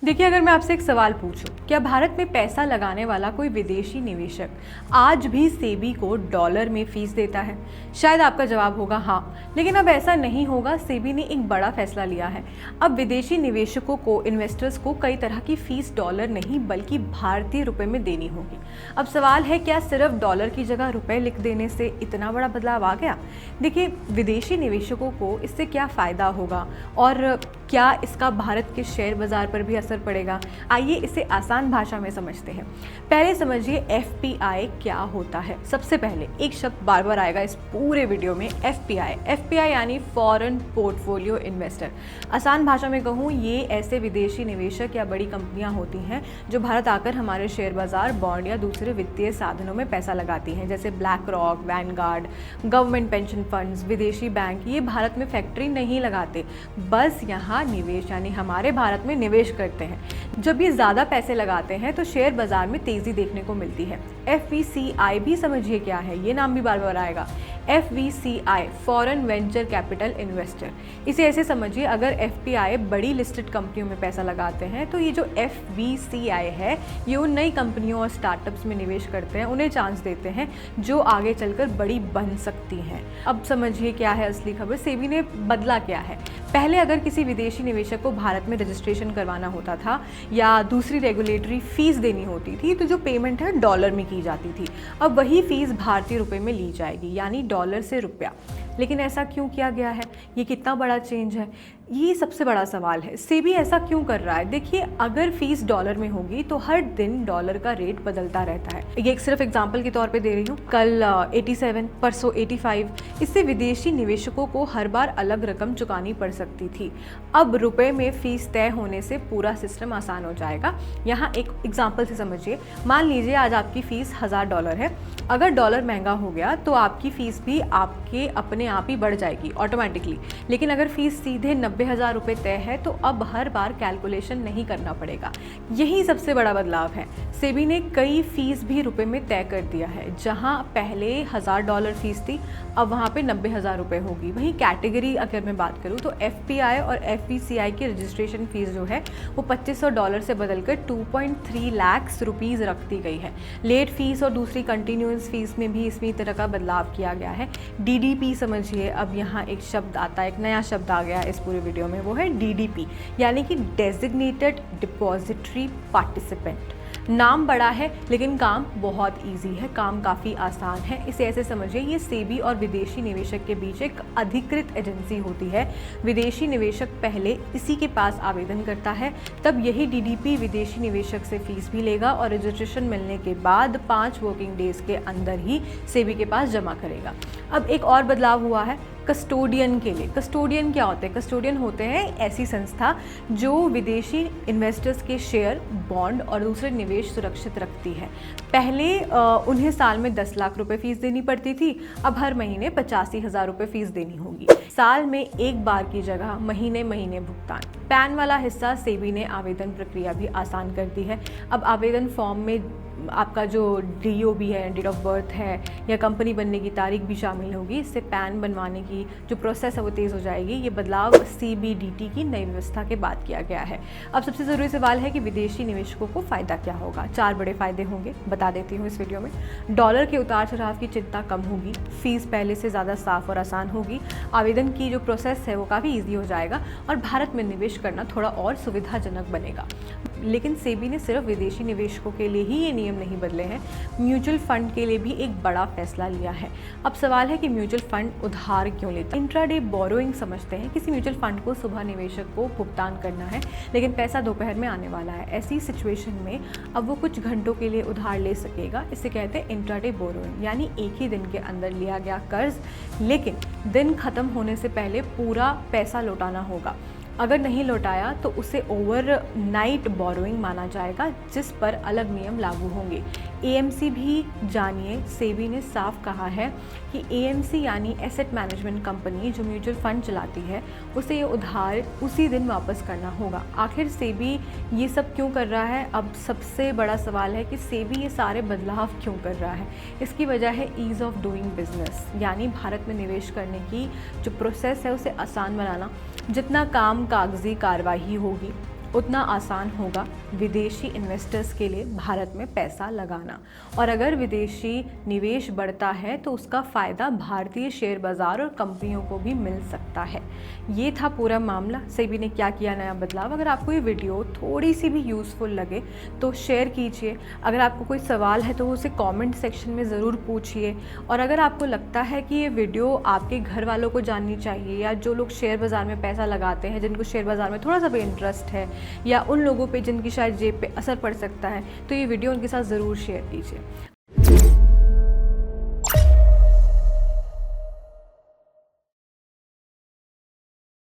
देखिए, अगर मैं आपसे एक सवाल पूछूं, क्या भारत में पैसा लगाने वाला कोई विदेशी निवेशक आज भी सेबी को डॉलर में फीस देता है? शायद आपका जवाब होगा हाँ, लेकिन अब ऐसा नहीं होगा। सेबी ने एक बड़ा फैसला लिया है। अब विदेशी निवेशकों को, इन्वेस्टर्स को कई तरह की फीस डॉलर नहीं बल्कि भारतीय रुपए में देनी होगी। अब सवाल है, क्या सिर्फ डॉलर की जगह रुपए लिख देने से इतना बड़ा बदलाव आ गया? देखिए, विदेशी निवेशकों को इससे क्या फ़ायदा होगा और क्या इसका भारत के शेयर बाजार पर भी असर पड़ेगा? आइए इसे आसान भाषा में समझते हैं। पहले समझिए एफपीआई क्या होता है। सबसे पहले एक शब्द बार बार आएगा इस पूरे वीडियो में, एफपीआई। एफपीआई यानी फॉरेन पोर्टफोलियो इन्वेस्टर। आसान भाषा में कहूँ, ये ऐसे विदेशी निवेशक या बड़ी कंपनियां होती हैं जो भारत आकर हमारे शेयर बाजार, बॉन्ड या दूसरे वित्तीय साधनों में पैसा लगाती हैं, जैसे black rock, Vanguard, government pension funds, विदेशी बैंक। ये भारत में फैक्ट्री नहीं लगाते, बस यहाँ निवेश यानी हमारे भारत में निवेश करते हैं। जब ये ज़्यादा पैसे लगाते हैं तो शेयर बाजार में तेज़ी देखने को मिलती है। एफवीसीआई भी समझिए क्या है, ये नाम भी बार बार आएगा। एफवीसीआई फॉरेन वेंचर कैपिटल इन्वेस्टर। इसे ऐसे समझिए, अगर एफपीआई बड़ी लिस्टेड कंपनियों में पैसा लगाते हैं तो ये जो एफवीसीआई है ये उन नई कंपनियों और स्टार्टअप्स में निवेश करते हैं, उन्हें चांस देते हैं जो आगे चलकर बड़ी बन सकती हैं। अब समझिए क्या है असली खबर। सेबी ने बदला क्या है। पहले अगर किसी विदेशी निवेशक को भारत में रजिस्ट्रेशन करवाना होता था या दूसरी रेगुलेटरी फीस देनी होती थी तो जो पेमेंट है डॉलर में की जाती थी। अब वही फीस भारतीय रुपए में ली जाएगी, यानी डॉलर से रुपया। लेकिन ऐसा क्यों किया गया है? ये कितना बड़ा चेंज है, ये सबसे बड़ा सवाल है। सेबी ऐसा क्यों कर रहा है? देखिए, अगर फीस डॉलर में होगी तो हर दिन डॉलर का रेट बदलता रहता है। ये सिर्फ एग्जांपल के तौर पे दे रही हूँ। कल 87, परसों 85। इससे विदेशी निवेशकों को हर बार अलग रकम चुकानी पड़ सकती थी। अब रुपए में फीस तय होने से पूरा सिस्टम आसान हो जाएगा। यहाँ एक एग्जाम्पल से समझिए। मान लीजिए आज आपकी फ़ीस $1000 है। अगर डॉलर महंगा हो गया तो आपकी फ़ीस भी आपके अपने आप ही बढ़ जाएगी ऑटोमेटिकली। लेकिन अगर फ़ीस सीधे 90,000 रुपये तय है तो अब हर बार कैलकुलेशन नहीं करना पड़ेगा। यही सबसे बड़ा बदलाव है। सेबी ने कई फीस भी रुपए में तय कर दिया है। जहां पहले $1000 फीस थी, अब वहां पे 90,000 रुपये होगी। वहीं कैटेगरी अगर मैं बात करूं तो एफपीआई और एफवीसीआई की रजिस्ट्रेशन फीस जो है वो $2500 से बदलकर 2.3 लाख रुपीज़ रख दी गई है। लेट फीस और दूसरी कंटिन्यूस फीस में भी इसी तरह का बदलाव किया गया है। डीडीपी समझिए, अब यहाँ एक शब्द आता है, एक नया शब्द आ गया है इस पूरे वीडियो में, वो है डीडीपी, यानी कि डेजिग्नेटेड डिपॉजिटरी पार्टिसिपेंट। नाम बड़ा है लेकिन काम बहुत इजी है, काम काफ़ी आसान है। इसे ऐसे समझिए, ये सेबी और विदेशी निवेशक के बीच एक अधिकृत एजेंसी होती है। विदेशी निवेशक पहले इसी के पास आवेदन करता है, तब यही डीडीपी विदेशी निवेशक से फीस भी लेगा और रजिस्ट्रेशन मिलने के बाद 5 वर्किंग डेज के अंदर ही सेबी के पास जमा करेगा। अब एक और बदलाव हुआ है कस्टोडियन के लिए। कस्टोडियन क्या होते हैं? कस्टोडियन होते हैं ऐसी संस्था जो विदेशी इन्वेस्टर्स के शेयर, बॉन्ड और दूसरे निवेश सुरक्षित रखती है। पहले उन्हें साल में 10 लाख रुपए फीस देनी पड़ती थी, अब हर महीने 85,000 रुपये फीस देनी होगी। साल में एक बार की जगह महीने महीने भुगतान। पैन वाला हिस्सा सेबी ने आवेदन प्रक्रिया भी आसान कर दी है। अब आवेदन फॉर्म में आपका जो DOB है, डेट ऑफ बर्थ है, या कंपनी बनने की तारीख भी शामिल होगी। इससे पैन बनवाने की जो प्रोसेस है वो तेज़ हो जाएगी। ये बदलाव CBDT की नई व्यवस्था के बाद किया गया है। अब सबसे ज़रूरी सवाल है कि विदेशी निवेशकों को फ़ायदा क्या होगा। 4 बड़े फ़ायदे होंगे, बता देती हूँ इस वीडियो में। डॉलर के उतार चढ़ाव की चिंता कम होगी, फीस पहले से ज़्यादा साफ और आसान होगी, आवेदन की जो प्रोसेस है वो काफ़ी ईजी हो जाएगा और भारत में निवेश करना थोड़ा और सुविधाजनक बनेगा। लेकिन सेबी ने सिर्फ विदेशी निवेशकों के लिए ही ये नियम नहीं बदले हैं, म्यूचुअल फंड के लिए भी एक बड़ा फैसला लिया है। अब सवाल है कि म्यूचुअल फंड उधार क्यों लेता है? इंट्राडे बोरोइंग समझते हैं। किसी म्यूचुअल फंड को सुबह निवेशक को भुगतान करना है लेकिन पैसा दोपहर में आने वाला है। ऐसी सिचुएशन में अब वो कुछ घंटों के लिए उधार ले सकेगा। इसे कहते हैं इंट्राडे बोरोइंग, यानी एक ही दिन के अंदर लिया गया कर्ज, लेकिन दिन खत्म होने से पहले पूरा पैसा लौटाना होगा। अगर नहीं लौटाया तो उसे ओवरनाइट बोरोइंग माना जाएगा, जिस पर अलग नियम लागू होंगे। AMC भी जानिए, सेबी ने साफ कहा है कि AMC यानी एसेट मैनेजमेंट कंपनी जो म्यूचुअल फंड चलाती है, उसे ये उधार उसी दिन वापस करना होगा। आखिर सेबी ये सब क्यों कर रहा है? अब सबसे बड़ा सवाल है कि सेबी ये सारे बदलाव क्यों कर रहा है। इसकी वजह है ईज़ ऑफ डूइंग बिजनेस, यानी भारत में निवेश करने की जो प्रोसेस है उसे आसान बनाना। जितना काम कागजी कार्रवाई होगी उतना आसान होगा विदेशी इन्वेस्टर्स के लिए भारत में पैसा लगाना। और अगर विदेशी निवेश बढ़ता है तो उसका फ़ायदा भारतीय शेयर बाज़ार और कंपनियों को भी मिल सकता है। ये था पूरा मामला, सेबी ने क्या किया नया बदलाव। अगर आपको ये वीडियो थोड़ी सी भी यूज़फुल लगे तो शेयर कीजिए। अगर आपको कोई सवाल है तो उसे कमेंट सेक्शन में ज़रूर पूछिए। और अगर आपको लगता है कि ये वीडियो आपके घर वालों को जाननी चाहिए, या जो लोग शेयर बाज़ार में पैसा लगाते हैं, जिनको शेयर बाज़ार में थोड़ा सा भी इंटरेस्ट है, या उन लोगों पे जिनकी शायद जेब पे असर पड़ सकता है, तो ये वीडियो उनके साथ ज़रूर शेयर कीजिए।